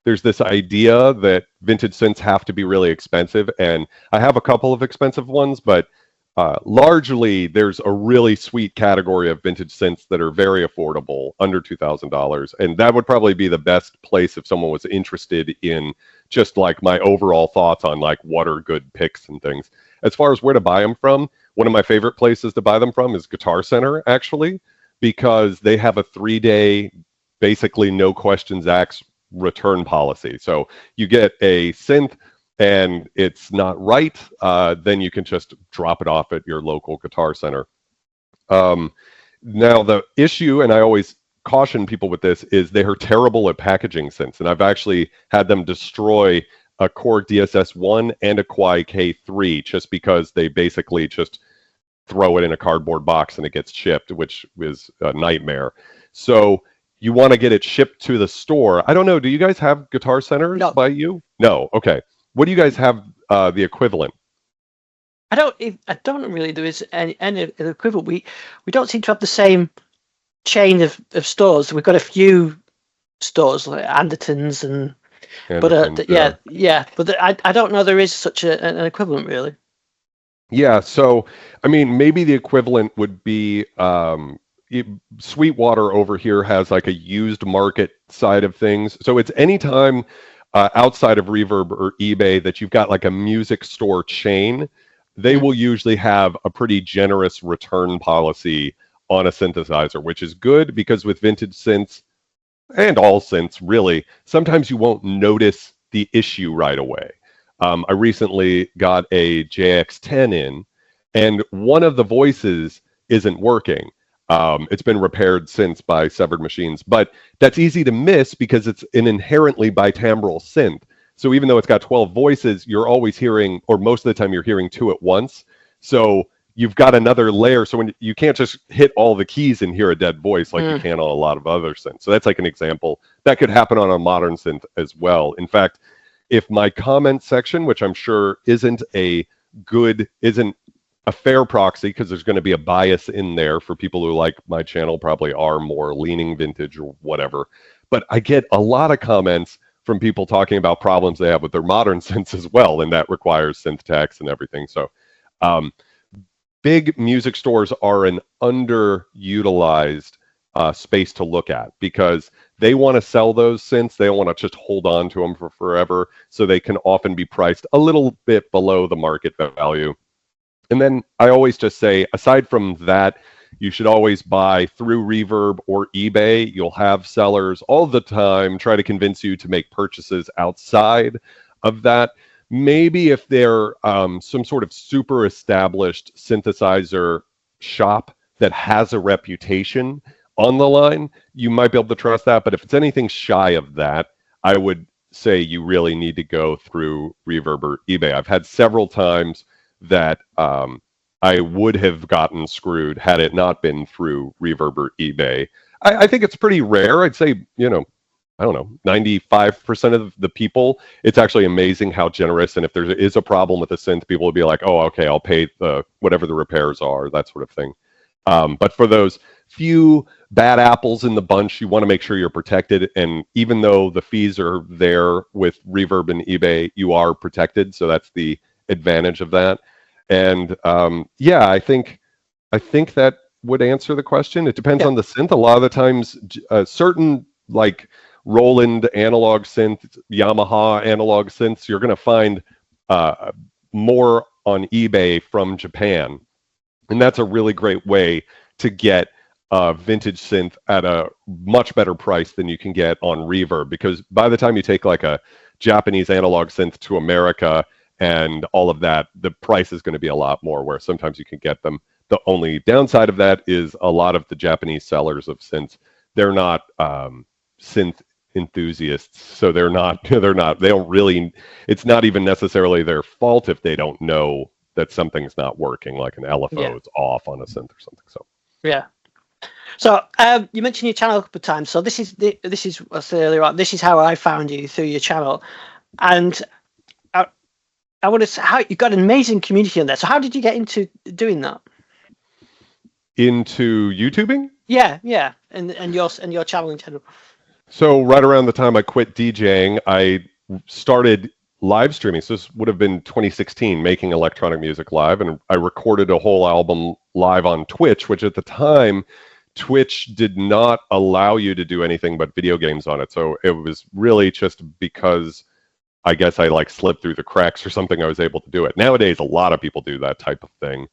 there's this idea that vintage synths have to be really expensive, and I have a couple of expensive ones, but largely there's a really sweet category of vintage synths that are very affordable, under $2,000, and that would probably be the best place if someone was interested in just like my overall thoughts on like what are good picks and things. As far as where to buy them from, one of my favorite places to buy them from is Guitar Center, actually, because they have a 3-day, basically no questions asked return policy. So you get a synth and it's not right, then you can just drop it off at your local Guitar Center. Now the issue, and I always caution people with this, is they are terrible at packaging synths, and I've actually had them destroy a Korg DSS-1 and a Kawi K3 just because they basically just throw it in a cardboard box and it gets shipped, which is a nightmare. So you want to get it shipped to the store. I don't know, do you guys have Guitar Centers by you? No, okay. What do you guys have the equivalent? I don't really. There is any equivalent. We don't seem to have the same chain of stores. We've got a few stores like Anderton's but I don't know there is such an equivalent really. Yeah, so I mean, maybe the equivalent would be Sweetwater over here has like a used market side of things. So it's anytime outside of Reverb or eBay that you've got like a music store chain, they will usually have a pretty generous return policy on a synthesizer, which is good because with vintage synths, and all synths really, sometimes you won't notice the issue right away. I recently got a JX10 in, and one of the voices isn't working. It's been repaired since by Severed Machines, but that's easy to miss because it's an inherently bitimbral synth. So even though it's got 12 voices, you're always hearing, or most of the time you're hearing 2 at once. So you've got another layer. So when you can't just hit all the keys and hear a dead voice like you can on a lot of other synths. So that's like an example. That could happen on a modern synth as well. In fact, if my comment section, which I'm sure isn't a fair proxy, because there's going to be a bias in there for people who like my channel probably are more leaning vintage or whatever. But I get a lot of comments from people talking about problems they have with their modern synths as well, and that requires synth techs and everything. So big music stores are an underutilized space to look at because they want to sell those synths. They don't want to just hold on to them for forever. So they can often be priced a little bit below the market value. And then I always just say, aside from that, you should always buy through Reverb or eBay. You'll have sellers all the time try to convince you to make purchases outside of that. maybe if they're some sort of super established synthesizer shop that has a reputation on the line, you might be able to trust that. But if it's anything shy of that, I would say you really need to go through Reverb or eBay. I've had several times that I would have gotten screwed had it not been through Reverb or eBay. I think it's pretty rare. I'd say, I don't know, 95% of the people, it's actually amazing how generous. And if there is a problem with a synth, people will be like, oh, okay, I'll pay whatever the repairs are, that sort of thing. But for those few bad apples in the bunch, you want to make sure you're protected. And even though the fees are there with Reverb and eBay, you are protected. So that's the advantage of that. And yeah, I think that would answer the question. It depends on the synth. A lot of the times, certain like Roland analog synth, Yamaha analog synths, you're going to find more on eBay from Japan. And that's a really great way to get a vintage synth at a much better price than you can get on Reverb, because by the time you take like a Japanese analog synth to America and all of that, the price is going to be a lot more, where sometimes you can get them. The only downside of that is a lot of the Japanese sellers of synths, they're not synth enthusiasts, so they don't really, it's not even necessarily their fault if they don't know that something's not working, like an LFO is off on a synth or something. So so you mentioned your channel a couple of times. So this is what I said earlier on. This is how I found you, through your channel, and I want to say how you've got an amazing community on there. So how did you get into doing that? Into YouTubing? Yeah, and your channel in general. So right around the time I quit DJing, I started live streaming. So this would have been 2016, making electronic music live, and I recorded a whole album live on Twitch, which at the time, Twitch did not allow you to do anything but video games on it. So it was really just because I guess I like slipped through the cracks or something, I was able to do it. Nowadays, a lot of people do that type of thing.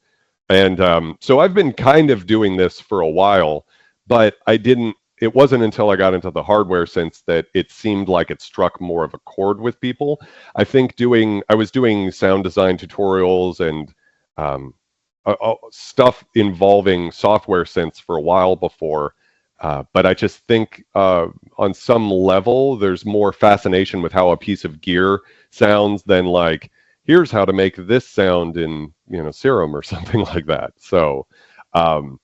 And so I've been kind of doing this for a while, but it wasn't until I got into the hardware synths that it seemed like it struck more of a chord with people. I think I was doing sound design tutorials and stuff involving software synths for a while before, but I just think on some level, there's more fascination with how a piece of gear sounds than like, here's how to make this sound in, Serum or something like that. So, and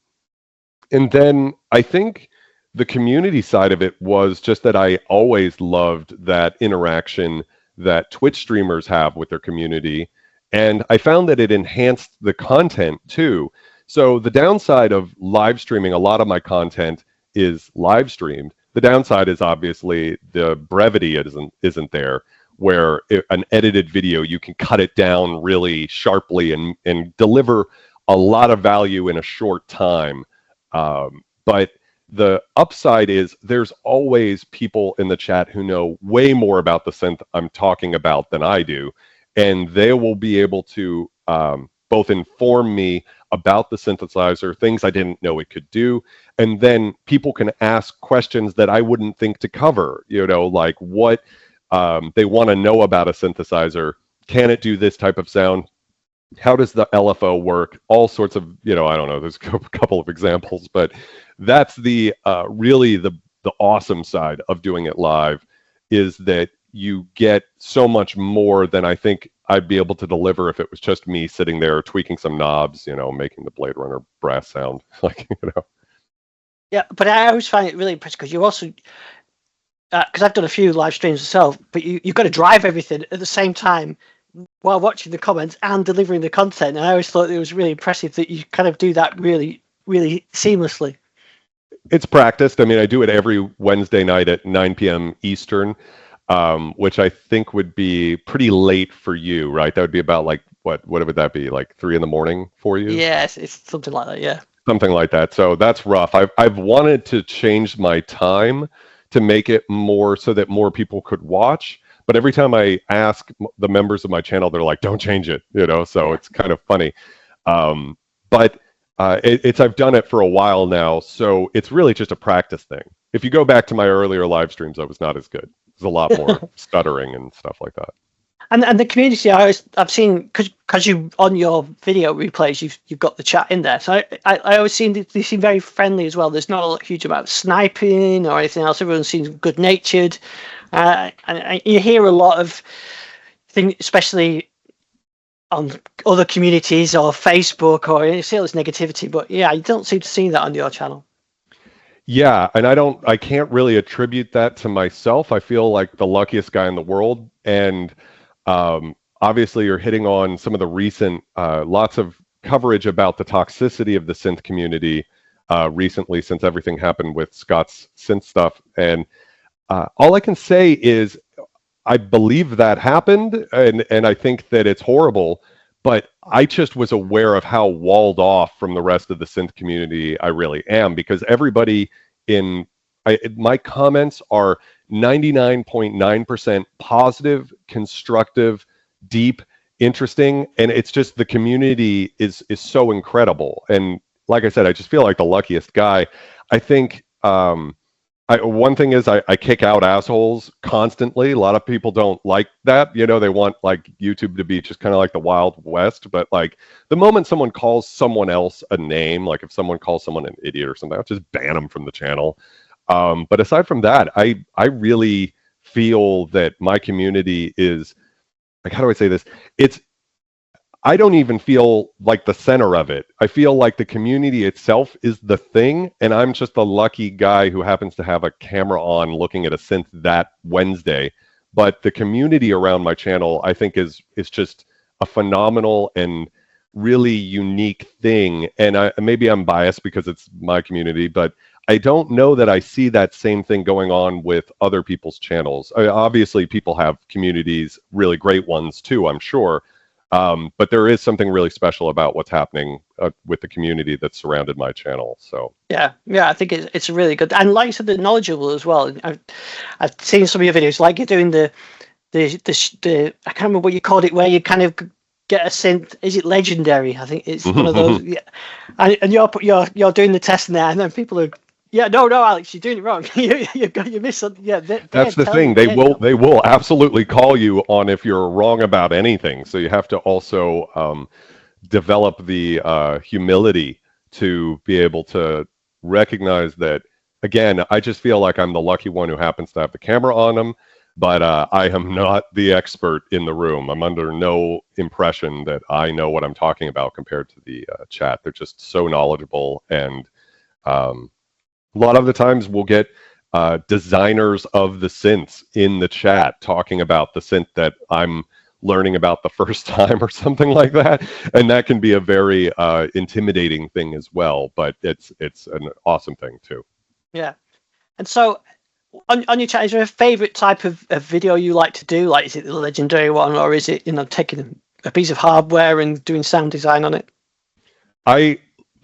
then I think the community side of it was just that I always loved that interaction that Twitch streamers have with their community. And I found that it enhanced the content too. So the downside of live streaming, a lot of my content is live streamed. The downside is obviously the brevity isn't there, where an edited video, you can cut it down really sharply and deliver a lot of value in a short time. But the upside is there's always people in the chat who know way more about the synth I'm talking about than I do. And they will be able to both inform me about the synthesizer, things I didn't know it could do. And then people can ask questions that I wouldn't think to cover, like what they want to know about a synthesizer. Can it do this type of sound? How does the LFO work? All sorts of, I don't know, there's a couple of examples, but that's the really the awesome side of doing it live, is that you get so much more than I think I'd be able to deliver if it was just me sitting there tweaking some knobs, making the Blade Runner brass sound. Yeah, but I always find it really impressive because you also, because I've done a few live streams myself, but you've got to drive everything at the same time while watching the comments and delivering the content. And I always thought it was really impressive that you kind of do that really, really seamlessly. It's practiced. I mean, I do it every Wednesday night at 9 p.m. Eastern, which I think would be pretty late for you, right? That would be about like, what would that be? Like 3 a.m. for you? Yes, it's something like that, yeah. Something like that. So that's rough. I've wanted to change my time to make it more so that more people could watch. But every time I ask the members of my channel, they're like, don't change it, so it's kind of funny. But I've done it for a while now, so it's really just a practice thing. If you go back to my earlier live streams, I was not as good. There's a lot more stuttering and stuff like that. And the community, I've seen, because you on your video replays, you've got the chat in there. So I always seen they seem very friendly as well. There's not a huge amount of sniping or anything else. Everyone seems good natured, and you hear a lot of things, especially on other communities or Facebook, or you see all this negativity. But yeah, you don't seem to see that on your channel. Yeah, and I can't really attribute that to myself. I feel like the luckiest guy in the world, and obviously you're hitting on some of the recent, lots of coverage about the toxicity of the synth community recently, since everything happened with Scott's synth stuff. And all I can say is I believe that happened, and I think that it's horrible, but I just was aware of how walled off from the rest of the synth community I really am, because everybody my comments are 99.9% positive, constructive, deep, interesting, and it's just the community is so incredible. And like I said, I just feel like the luckiest guy. I think one thing is I kick out assholes constantly. A lot of people don't like that. You know, they want like YouTube to be just kind of like the Wild West. But like the moment someone calls someone else a name, like if someone calls someone an idiot or something, I'll just ban them from the channel. But aside from that, I really feel that my community is, like, how do I say this? I don't even feel like the center of it. I feel like the community itself is the thing, and I'm just the lucky guy who happens to have a camera on looking at a synth that Wednesday. But the community around my channel, I think, is just a phenomenal and really unique thing. And maybe I'm biased because it's my community, but I don't know that I see that same thing going on with other people's channels. Obviously, people have communities, really great ones too, I'm sure. But there is something really special about what's happening with the community that's surrounded my channel. So yeah, I think it's really good, and like you said, they're knowledgeable as well. I've seen some of your videos, like you're doing the I can't remember what you called it, where you kind of get a synth. Is it legendary? I think it's one of those. Yeah, and you're doing the testing there, and then people are. Yeah, no, Alex, you're doing it wrong. you missed something. Yeah, that's the thing. They will absolutely call you on if you're wrong about anything. So you have to also develop the humility to be able to recognize that. Again, I just feel like I'm the lucky one who happens to have the camera on them, but I am not the expert in the room. I'm under no impression that I know what I'm talking about compared to the chat. They're just so knowledgeable, and a lot of the times we'll get designers of the synths in the chat talking about the synth that I'm learning about the first time or something like that. And that can be a very intimidating thing as well, but it's an awesome thing too. Yeah. And so on your channel, is there a favorite type of video you like to do? Like, is it the legendary one, or is it, taking a piece of hardware and doing sound design on it?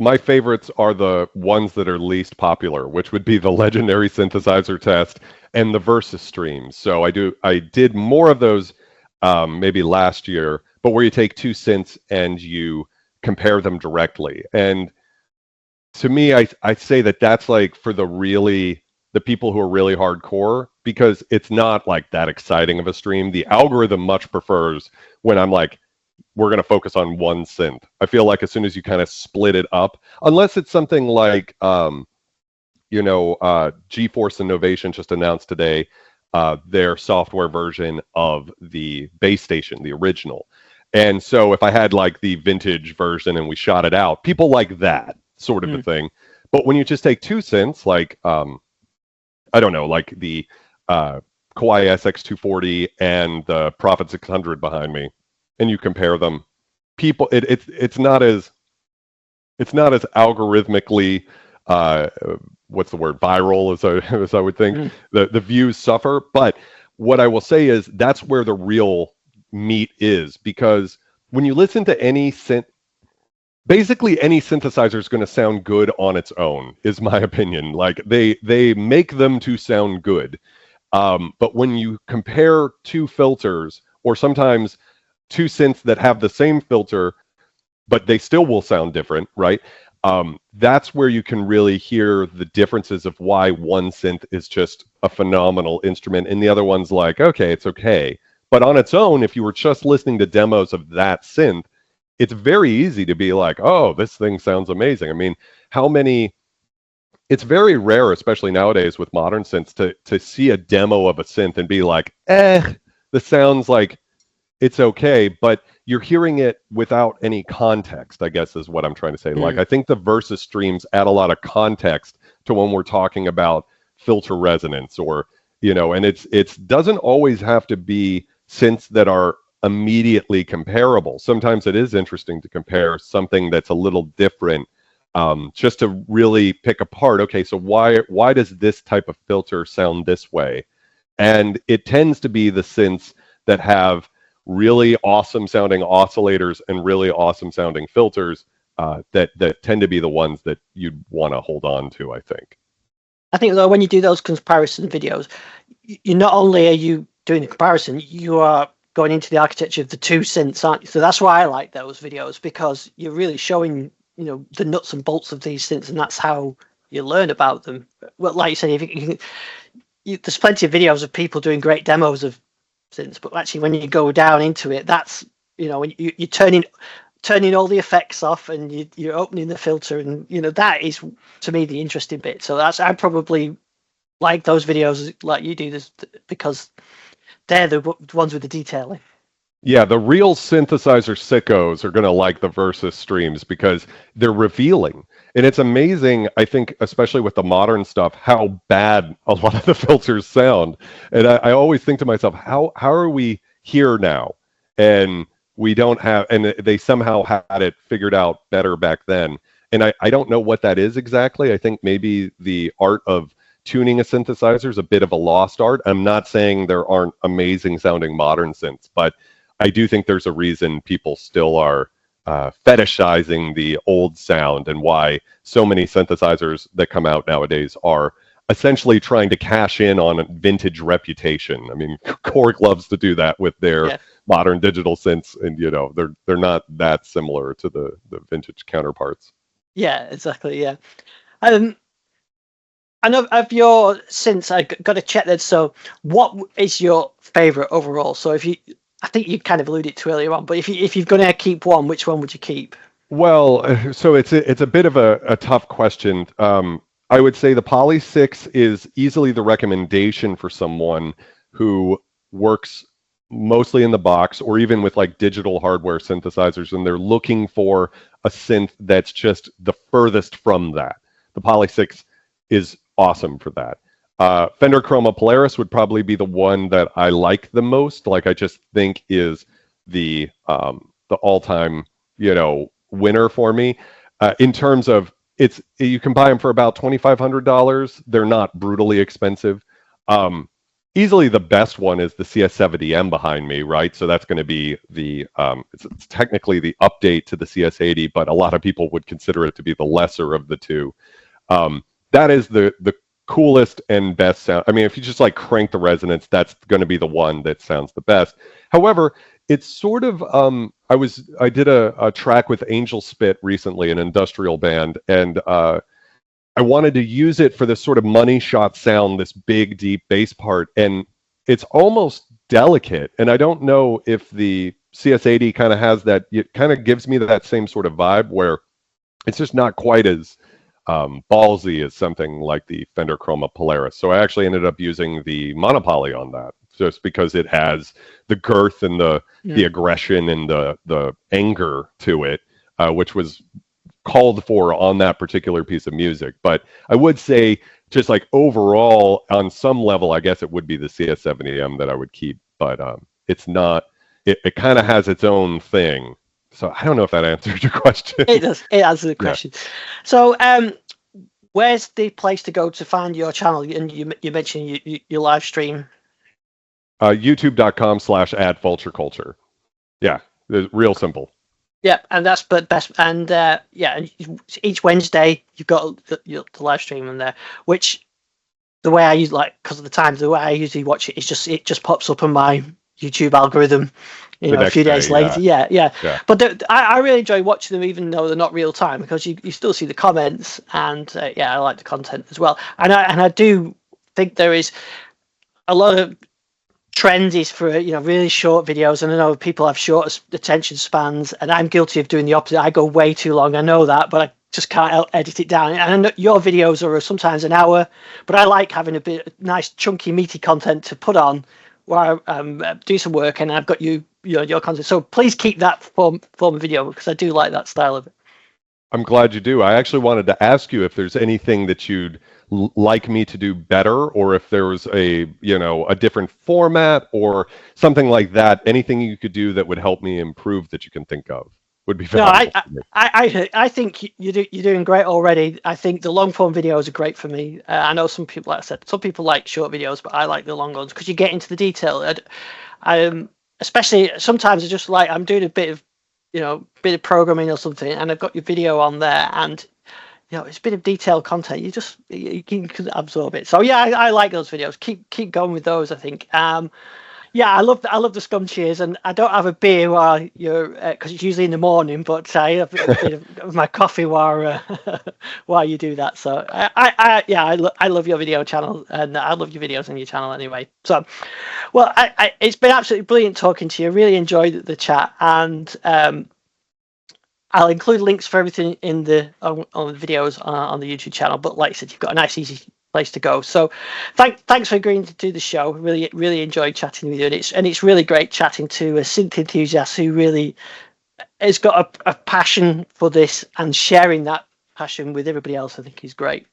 My favorites are the ones that are least popular, which would be the legendary synthesizer test and the versus streams. So I did more of those maybe last year, but where you take two synths and you compare them directly. And to me, I say that that's like for the people who are really hardcore, because it's not like that exciting of a stream. The algorithm much prefers when I'm like, we're going to focus on one synth. I feel like as soon as you kind of split it up, unless it's something like, GeForce and Novation just announced today their software version of the Wavestation, the original. And so if I had like the vintage version and we shot it out, people like that sort of a thing. But when you just take two synths, like, I don't know, like the Kawi SX240 and the Prophet 600 behind me, and you compare them, it's not as algorithmically what's the word, viral as I would think. The views suffer, but what I will say is that's where the real meat is, because when you listen to any synth, basically any synthesizer is going to sound good on its own, is my opinion. Like they make them to sound good, but when you compare two filters, or sometimes two synths that have the same filter, but they still will sound different, right? That's where you can really hear the differences of why one synth is just a phenomenal instrument and the other one's like, okay, it's okay. But on its own, if you were just listening to demos of that synth, it's very easy to be like, oh, this thing sounds amazing. I mean, how many it's very rare, especially nowadays with modern synths, to see a demo of a synth and be like, this sounds like it's okay, but you're hearing it without any context, I guess is what I'm trying to say. Like, I think the Versus streams add a lot of context to when we're talking about filter resonance or, and it's doesn't always have to be synths that are immediately comparable. Sometimes it is interesting to compare something that's a little different, just to really pick apart, okay, so why does this type of filter sound this way? And it tends to be the synths that have really awesome sounding oscillators and really awesome sounding filters that tend to be the ones that you'd want to hold on to, I think. I think though, when you do those comparison videos, you not only are you doing the comparison, you are going into the architecture of the two synths, aren't you? So that's why I like those videos, because you're really showing, the nuts and bolts of these synths, and that's how you learn about them. Well, like you said, there's plenty of videos of people doing great demos of synths, but actually when you go down into it, that's when you're turning all the effects off and you're opening the filter, and that is to me the interesting bit. So I probably like those videos like you do, this because they're the ones with the detailing. Yeah, the real synthesizer sickos are going to like the Versus streams because they're revealing. And it's amazing, I think, especially with the modern stuff, how bad a lot of the filters sound. And I always think to myself, how are we here now? And we don't have, and they somehow had it figured out better back then. And I don't know what that is exactly. I think maybe the art of tuning a synthesizer is a bit of a lost art. I'm not saying there aren't amazing sounding modern synths, but I do think there's a reason people still are fetishizing the old sound, and why so many synthesizers that come out nowadays are essentially trying to cash in on a vintage reputation. I mean, Korg loves to do that with their modern digital synths, and they're not that similar to the vintage counterparts. Yeah, exactly. Yeah. I know of your synths, I got to check that. So, what is your favorite overall? So, I think you kind of alluded to earlier on, but if you're going to keep one, which one would you keep? Well, so it's a bit of a tough question. I would say the Polysix is easily the recommendation for someone who works mostly in the box or even with like digital hardware synthesizers, and they're looking for a synth that's just the furthest from that. The Polysix is awesome for that. Fender Chroma Polaris would probably be the one that I like the most. Like, I just think is the all-time winner for me in terms of you can buy them for about $2,500. They're not brutally expensive. Easily the best one is the CS70M behind me, right? So that's going to be the it's technically the update to the CS80, but a lot of people would consider it to be the lesser of the two. That is the coolest and best sound. I mean, if you just like crank the resonance, that's going to be the one that sounds the best. However, it's sort of I did a track with Angel Spit recently, an industrial band, and I wanted to use it for this sort of money shot sound, this big deep bass part, and it's almost delicate. And I don't know if the CS80 kind of has that. It kind of gives me that same sort of vibe where it's just not quite as ballsy as something like the Fender Chroma Polaris. So I actually ended up using the Monopoly on that, just because it has the girth and the aggression and the anger to it, which was called for on that particular piece of music. But I would say, just like overall, on some level, I guess it would be the CS70M that I would keep. But it's not. It kind of has its own thing. So I don't know if that answered your question. It does. It answers the question. Yeah. So, where's the place to go to find your channel? And you mentioned your live stream. YouTube.com/@Vulture Culture. Yeah, it's real simple. Yeah, and that's best. And and each Wednesday you've got the live stream in there, which the way I use, because of the time, the way I usually watch it is it just pops up on my YouTube algorithm, a few days later. Yeah. But I really enjoy watching them, even though they're not real time, because you still see the comments, and I like the content as well. And I do think there is a lot of trend is for really short videos, and I know people have short attention spans, and I'm guilty of doing the opposite. I go way too long. I know that, but I just can't edit it down. And I know your videos are sometimes an hour, but I like having a bit nice chunky meaty content to put on while I do some work, and I've got your content. So please keep that form of video, because I do like that style of it. I'm glad you do. I actually wanted to ask you if there's anything that you'd like me to do better, or if there was a different format or something like that. Anything you could do that would help me improve that you can think of would be valuable. No, I think you're doing great already. I think the long form videos are great for me. I know some people, like I said, some people like short videos, but I like the long ones because you get into the detail. Especially sometimes I just like, I'm doing a bit of programming or something, and I've got your video on there, and it's a bit of detailed content. You can absorb it. So yeah, I like those videos. Keep going with those. I think. Yeah, I love the scum cheers, and I don't have a beer while you're because it's usually in the morning, but I have a bit of my coffee while you do that. So I love your video channel, and I love your videos on your channel anyway. So, well, it's been absolutely brilliant talking to you. Really enjoyed the chat, and I'll include links for everything in on the videos on the YouTube channel. But like I said, you've got a nice, easy place to go. So thanks for agreeing to do the show. Really enjoyed chatting with you, and it's really great chatting to a synth enthusiast who really has got a passion for this, and sharing that passion with everybody else, I think, is great.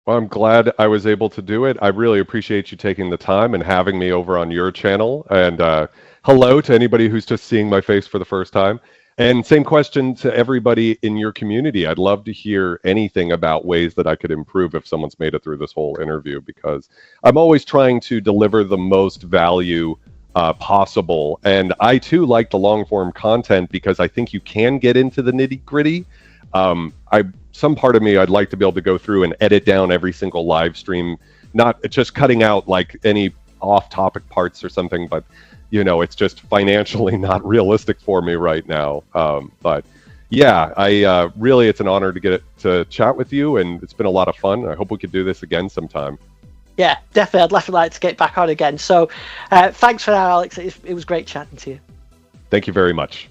Well, I'm glad I was able to do it. I really appreciate you taking the time and having me over on your channel. And hello to anybody who's just seeing my face for the first time. And same question to everybody in your community. I'd love to hear anything about ways that I could improve if someone's made it through this whole interview, because I'm always trying to deliver the most value possible. And I too like the long form content because I think you can get into the nitty gritty. Some part of me, I'd like to be able to go through and edit down every single live stream, not just cutting out like any off topic parts or something, but it's just financially not realistic for me right now. But yeah, it's an honor to get to chat with you, and it's been a lot of fun. I hope we could do this again sometime. Yeah, definitely. I'd definitely like to get back on again. So thanks for that, Alex. It was great chatting to you. Thank you very much.